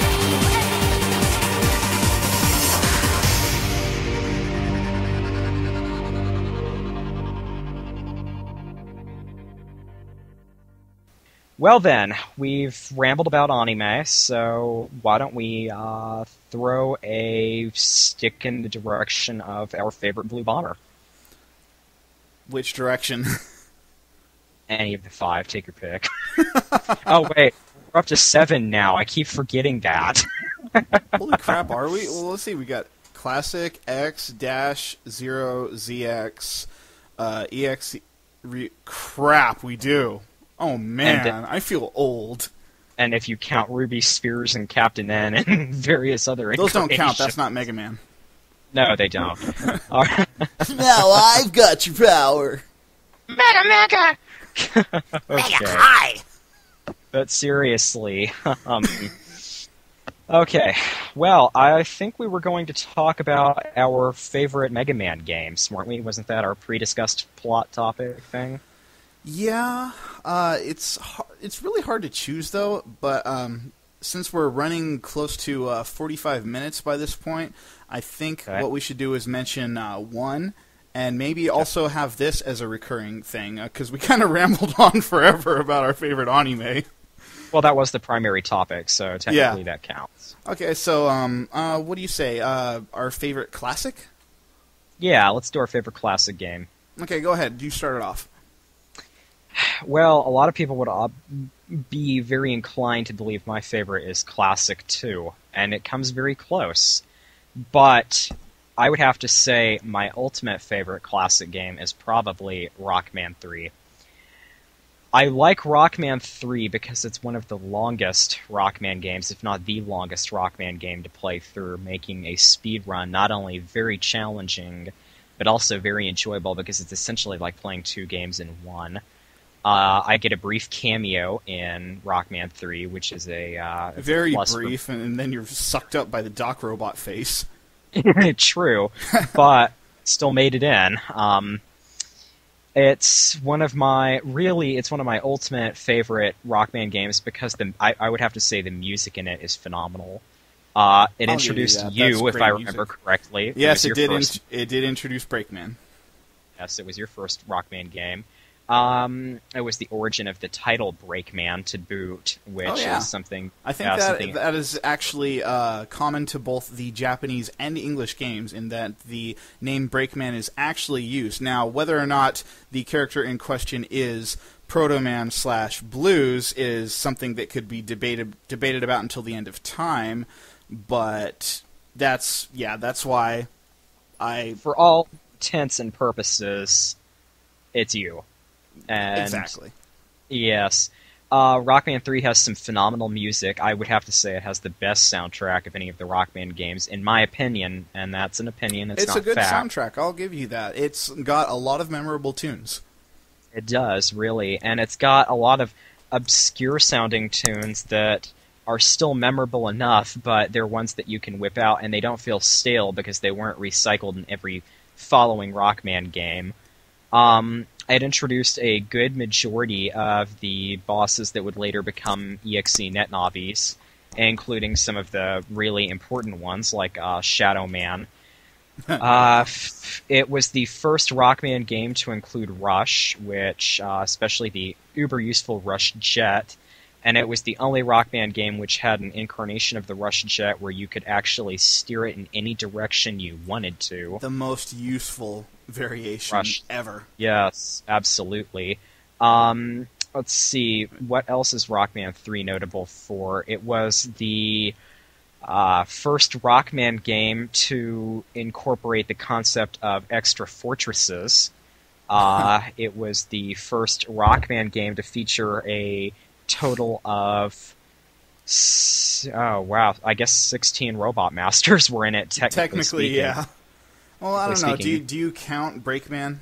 Well then, we've rambled about anime, so why don't we throw a stick in the direction of our favorite Blue Bomber? Which direction? Any of the 5, take your pick. Oh wait, we're up to 7 now. I keep forgetting that. Holy crap, are we? Well, let's see. We got Classic, X-0ZX, EX... crap, we do. Oh, man, And, I feel old. And if you count Ruby Spears and Captain N and various other Those don't count. incarnations- That's not Mega Man. No, they don't. All right. Now I've got your power. Mega! Hi! But seriously, okay. Well, I think we were going to talk about our favorite Mega Man games, weren't we? Wasn't that our pre-discussed plot topic thing? Yeah, it's really hard to choose though. But since we're running close to 45 minutes by this point, I think Okay. what we should do is mention one, and maybe also have this as a recurring thing because we kind of rambled on forever about our favorite anime. Well, that was the primary topic, so technically that counts. Okay, so what do you say? Our favorite classic? Yeah, let's do our favorite classic game. Okay, go ahead. You start it off. Well, a lot of people would be very inclined to believe my favorite is Classic 2, and it comes very close. But I would have to say my ultimate favorite classic game is probably Rockman 3. I like Rockman 3 because it's one of the longest Rockman games, if not the longest Rockman game to play through, making a speed run not only very challenging, but also very enjoyable because it's essentially like playing 2 games in one. I get a brief cameo in Rockman 3, which is a Very plus brief, and then you're sucked up by the Doc Robot face. True, but still made it in. It's one of my ultimate favorite Rockman games because I would have to say the music in it is phenomenal. It I'll introduced give you that. you, That's if I great remember music. correctly. Yes, was it your did. first- It did introduce Breakman. Yes, it was your first Rockman game. It was the origin of the title Breakman to boot, which Oh, yeah. is something. I think that is actually common to both the Japanese and English games in that the name Breakman is actually used. Now, whether or not the character in question is Proto-Man / Blues is something that could be debated about until the end of time, but that's why for all intents and purposes, it's you. And exactly. Yes. Rockman 3 has some phenomenal music. I would have to say it has the best soundtrack of any of the Rockman games, in my opinion, and that's an opinion, it's not a good fact. soundtrack, I'll give you that. It's got a lot of memorable tunes. It does, really, and it's got a lot of obscure-sounding tunes that are still memorable enough, but they're ones that you can whip out, and they don't feel stale because they weren't recycled in every following Rockman game. It introduced a good majority of the bosses that would later become EXE NetNavis, including some of the really important ones like Shadow Man. It was the first Rockman game to include Rush, which especially the uber-useful Rush Jet, and it was the only Rockman game which had an incarnation of the Rush Jet where you could actually steer it in any direction you wanted to. The most useful variation Rush. ever. Yes, absolutely. Let's see, what else is Rockman 3 notable for? It was the first Rockman game to incorporate the concept of extra fortresses. It was the first Rock Band game to feature a total of, I guess 16 Robot Masters were in it, technically speaking. Yeah. Well, I don't know. Speaking. Do you count Breakman?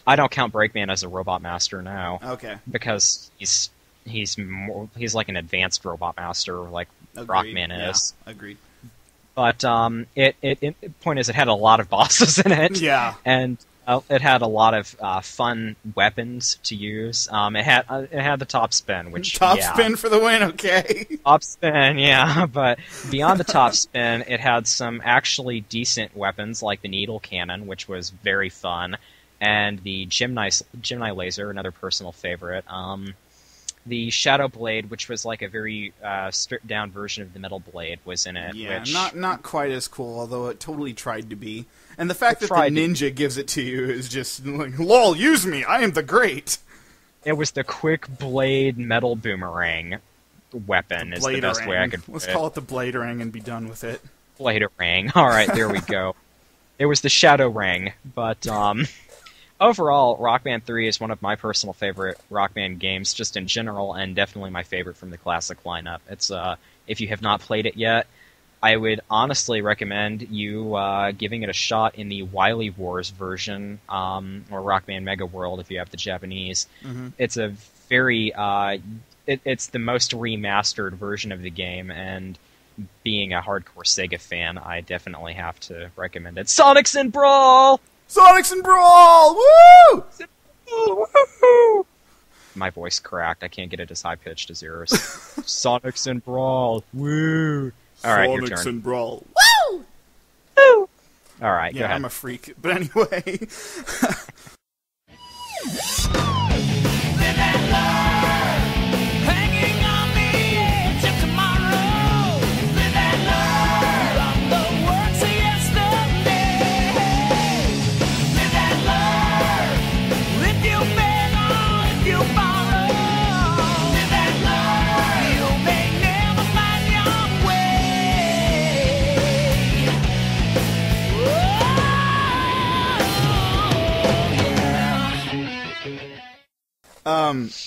I don't count Breakman as a Robot Master now. Okay. Because he's like an advanced Robot Master, like Agreed. Rockman is. Yeah, agreed. But the point is, it had a lot of bosses in it. Yeah. And it had a lot of fun weapons to use. It had the top spin, which spin for the win. Okay. Top spin, yeah. But beyond the top spin, it had some actually decent weapons like the needle cannon, which was very fun, and the Gemini laser, another personal favorite. The Shadow Blade, which was like a very stripped down version of the Metal Blade, was in it. Yeah, which... not quite as cool, although it totally tried to be. And the fact that the ninja gives it to you is just like, lol, use me, I am the great. It was the quick blade metal boomerang weapon is the best way I could put it. Let's call it the Bladerang and be done with it. Bladerang. All right, there we go. It was the Shadow Ring, but overall, Rock Band 3 is one of my personal favorite Rock Band games, just in general, and definitely my favorite from the classic lineup. It's if you have not played it yet, I would honestly recommend you giving it a shot in the Wily Wars version, or Rock Band Mega World if you have the Japanese. Mm-hmm. It's a very it's the most remastered version of the game, and being a hardcore Sega fan, I definitely have to recommend it. Sonics and Brawl! Sonics and Brawl! Woo! Woo-hoo! My voice cracked. I can't get it as high pitched as yours. Sonics and Brawl! Woo! All right, your turn. Sonics and Brawl. Woo! Woo! All right, go yeah, ahead. I'm a freak. But anyway. Hanging on the edge of tomorrow. Live and learn from the works of yesterday. Live and learn. If you beg or if you borrow. Live and learn. You may never find your way.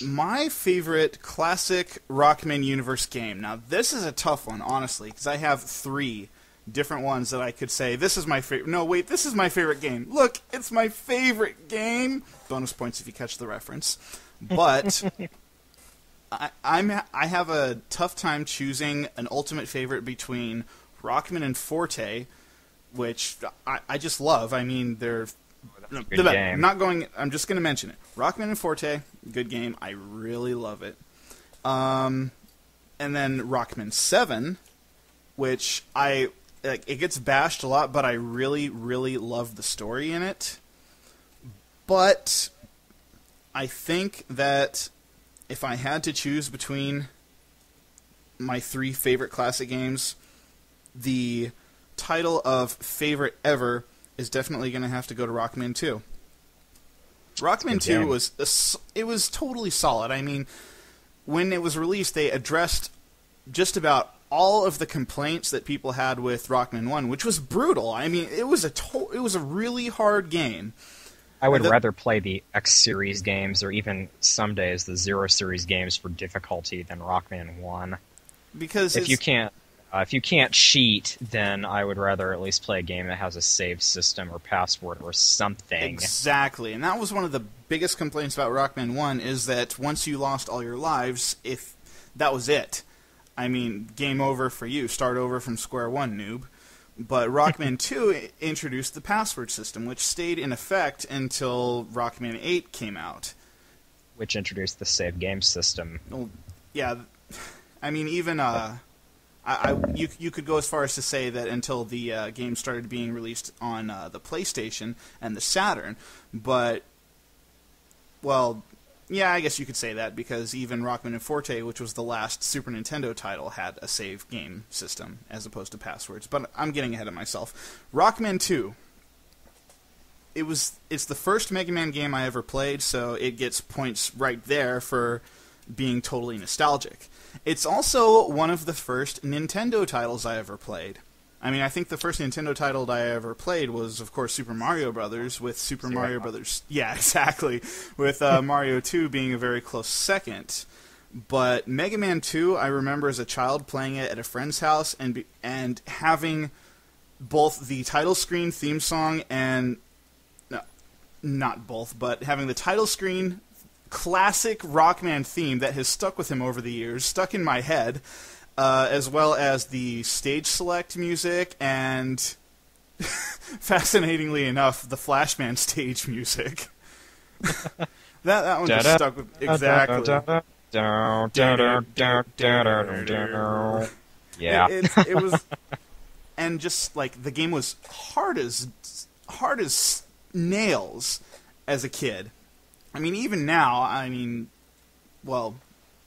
My favorite classic Rockman Universe game. Now, this is a tough one, honestly, because I have 3 different ones that I could say, this is my favorite. No, wait, this is my favorite game. Look, it's my favorite game. Bonus points if you catch the reference. But I have a tough time choosing an ultimate favorite between Rockman and Forte, which I just love. I mean, they're... Good game. I'm just going to mention it. Rockman and Forte, good game. I really love it. And then Rockman 7, which it gets bashed a lot, but I really, really love the story in it. But I think that if I had to choose between my 3 favorite classic games, the title of favorite ever is definitely going to have to go to Rockman 2. Rockman 2 was totally solid. I mean, when it was released, they addressed just about all of the complaints that people had with Rockman 1, which was brutal. I mean, it was a really hard game. I would rather play the X Series games, or even some days the Zero Series games for difficulty, than Rockman 1. Because if you can't cheat, then I would rather at least play a game that has a save system or password or something. Exactly, and that was one of the biggest complaints about Rockman 1, is that once you lost all your lives, if that was it. I mean, game over for you. Start over from square one, noob. But Rockman 2 introduced the password system, which stayed in effect until Rockman 8 came out. Which introduced the save game system. Well, yeah, I mean, even... you could go as far as to say that until the game started being released on the PlayStation and the Saturn, but, well, yeah, I guess you could say that, because even Rockman and Forte, which was the last Super Nintendo title, had a save game system as opposed to passwords. But I'm getting ahead of myself. Rockman 2. It's the first Mega Man game I ever played, so it gets points right there for being totally nostalgic. It's also one of the first Nintendo titles I ever played. I mean, I think the first Nintendo title that I ever played was, of course, Super Mario Brothers, with Super Mario Brothers... Yeah, exactly. With Mario 2 being a very close second. But Mega Man 2, I remember as a child playing it at a friend's house and having both the title screen theme song and... No, not both, but having the title screen classic Rockman theme that has stuck with him over the years, stuck in my head... as well as the stage select music and, fascinatingly enough, the Flashman stage music. that one just stuck with exactly. Yeah, it was, and just like the game was hard as nails as a kid. I mean, even now, well.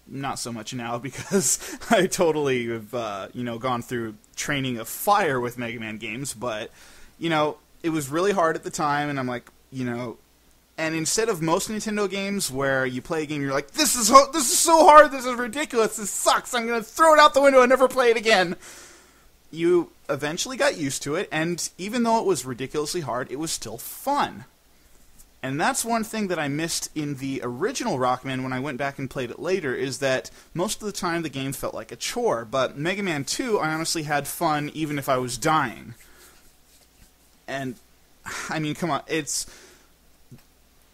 Not so much now, because I totally have, gone through training of fire with Mega Man games, but, it was really hard at the time, and I'm like, and instead of most Nintendo games where you play a game, you're like, this is so hard, this is ridiculous, this sucks, I'm going to throw it out the window and never play it again. You eventually got used to it, and even though it was ridiculously hard, it was still fun. And that's one thing that I missed in the original Rockman when I went back and played it later, is that most of the time the game felt like a chore. But Mega Man 2, I honestly had fun even if I was dying. And, I mean, come on, it's...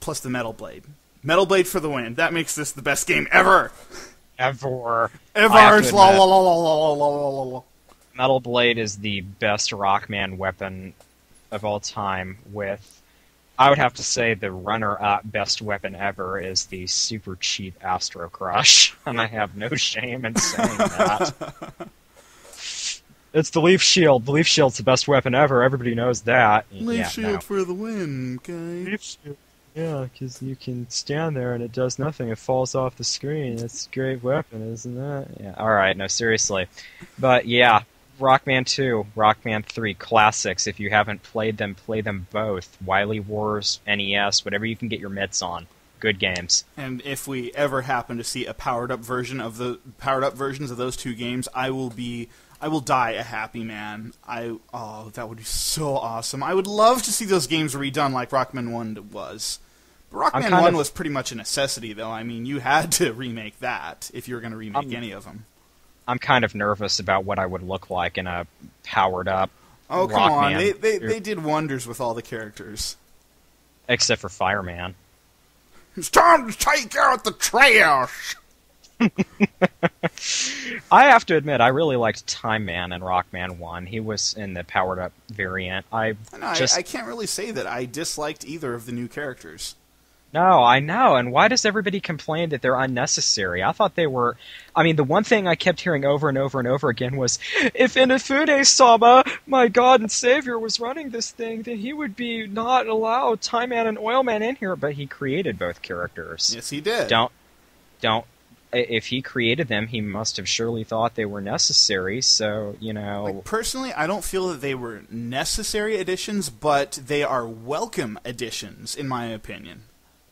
Plus the Metal Blade. Metal Blade for the win. That makes this the best game ever! Ever. Metal Blade is the best Rockman weapon of all time, with... I would have to say the runner-up best weapon ever is the super cheap Astro Crush, and I have no shame in saying that. It's the Leaf Shield. The Leaf Shield's the best weapon ever. Everybody knows that. Leaf Shield for the win, okay? Leaf Shield. Yeah, because you can stand there and it does nothing. It falls off the screen. It's a great weapon, isn't it? Yeah. All right, no, seriously. But yeah. Rockman 2, Rockman 3, classics. If you haven't played them, play them both. Wily Wars, NES, whatever you can get your mitts on. Good games. And if we ever happen to see a powered-up versions of those two games, I will die a happy man. That would be so awesome. I would love to see those games redone like Rockman 1 was. But Rockman 1 was pretty much a necessity, though. I mean, you had to remake that if you were going to remake any of them. I'm kind of nervous about what I would look like in a powered-up Oh, come Rockman. on. They did wonders with all the characters. Except for Fireman. It's time to take out the trash! I have to admit, I really liked Time Man in Rockman 1. He was in the powered-up variant. I can't really say that I disliked either of the new characters. No, I know, and why does everybody complain that they're unnecessary? I thought they were... I mean, the one thing I kept hearing over and over and over again was, if Inafune-sama, my god and savior, was running this thing, then he would be not allowed Time Man and Oil Man in here, but he created both characters. Yes, he did. If he created them, he must have surely thought they were necessary, so, Like, personally, I don't feel that they were necessary additions, but they are welcome additions, in my opinion.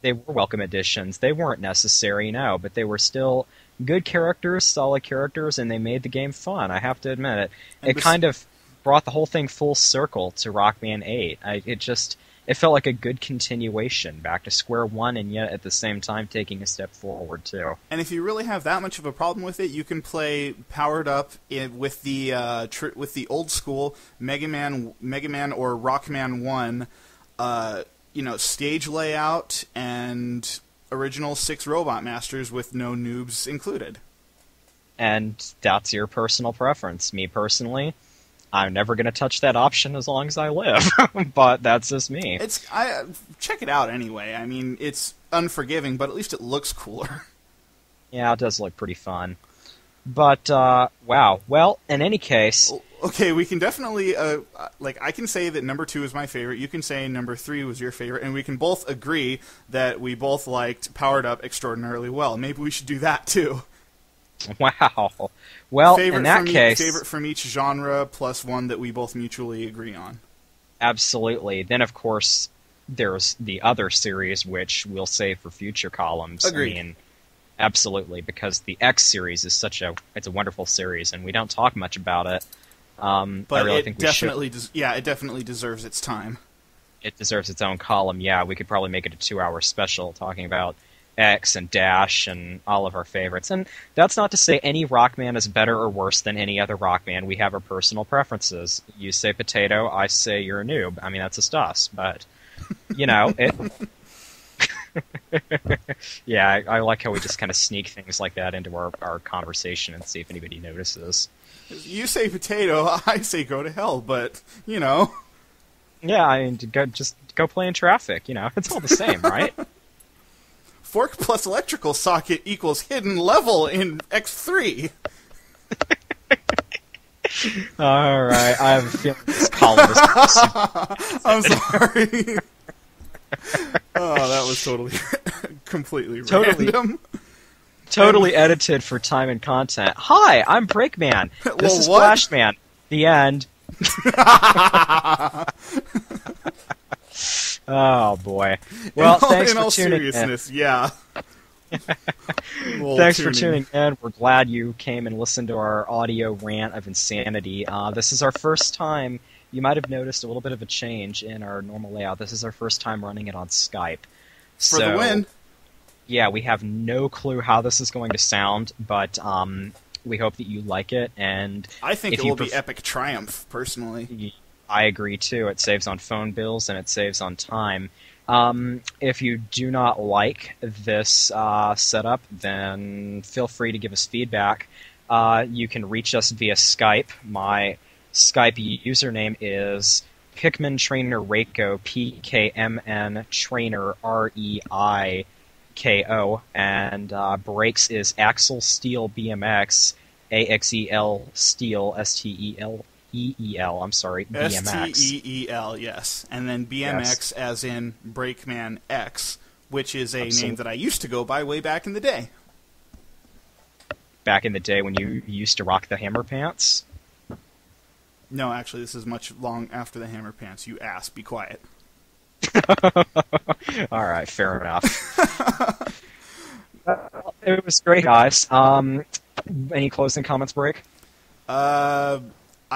They were welcome additions. They weren't necessary, no, but they were still good characters, solid characters, and they made the game fun, I have to admit it. It kind of brought the whole thing full circle to Rockman 8. It felt like a good continuation, back to square one, and yet at the same time taking a step forward, too. And if you really have that much of a problem with it, you can play powered up with the old school Mega Man or Rockman 1 stage layout and original 6 Robot Masters with no noobs included. And that's your personal preference. Me personally, I'm never going to touch that option as long as I live. But that's just me. Check it out anyway. I mean, it's unforgiving, but at least it looks cooler. Yeah, it does look pretty fun. But, wow. Well, in any case... Okay, we can definitely, I can say that number 2 is my favorite, you can say number 3 was your favorite, and we can both agree that we both liked Powered Up extraordinarily well. Maybe we should do that, too. Wow. Well, in that case... Favorite from each genre, plus one that we both mutually agree on. Absolutely. Then, of course, there's the other series, which we'll save for future columns. Agreed. I mean, absolutely, because the X series is it's a wonderful series, and we don't talk much about it. But I really it think we should. definitely, it definitely deserves its time. It deserves its own column. Yeah, we could probably make it a 2-hour special talking about X and Dash and all of our favorites. And that's not to say any Rockman is better or worse than any other Rockman. We have our personal preferences. You say potato, I say you're a noob. I mean, that's just us. But, you know, it... Yeah, I like how we just kind of sneak things like that into our conversation and see if anybody notices. You say potato, I say go to hell, but, you know... Yeah, I mean, just go play in traffic, you know? It's all the same, right? Fork plus electrical socket equals hidden level in X3. All right, I have a feeling this column is... I'm sorry. Oh, that was totally, completely Totally. random. Totally edited for time and content. Hi, I'm Breakman. This Well, is what? Flashman. The end. Oh boy. Well, thanks in for all tuning seriousness, yeah. in. Thanks for tuning in. We're glad you came and listened to our audio rant of insanity. This is our first time. You might have noticed a little bit of a change in our normal layout. This is our first time running it on Skype. For the win. Yeah, we have no clue how this is going to sound, but we hope that you like it. And I think if it you will be epic triumph, personally. I agree too. It saves on phone bills and it saves on time. If you do not like this setup, then feel free to give us feedback. You can reach us via Skype. My Skype username is Pikmin Trainer Reiko, PKMN Trainer REIKO, and Brakes is Axel Steel BMX, AXEL Steel STEEL. I'm sorry, BMX. STEEL, yes. And then BMX Yes. as in Brakeman X, which is a Absolutely. name that I used to go by way back in the day. Back in the day when you used to rock the hammer pants? No, actually, this is much long after the hammer pants. You ass, be quiet. All right, fair enough. It was great, guys. Any closing comments, Break? I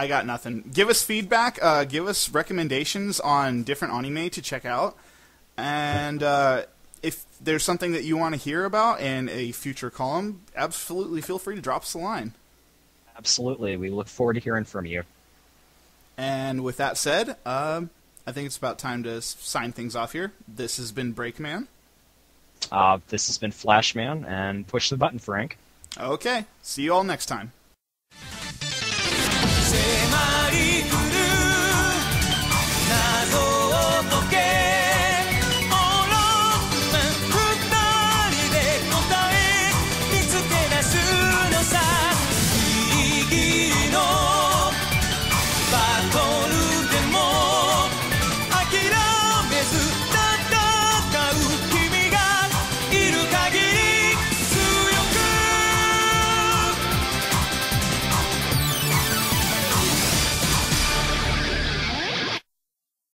got nothing. Give us feedback. Give us recommendations on different anime to check out. And if there's something that you want to hear about in a future column, absolutely feel free to drop us a line. Absolutely. We look forward to hearing from you. And with that said, I think it's about time to sign things off here. This has been Breakman. This has been Flashman, and push the button, Frank. Okay, see you all next time.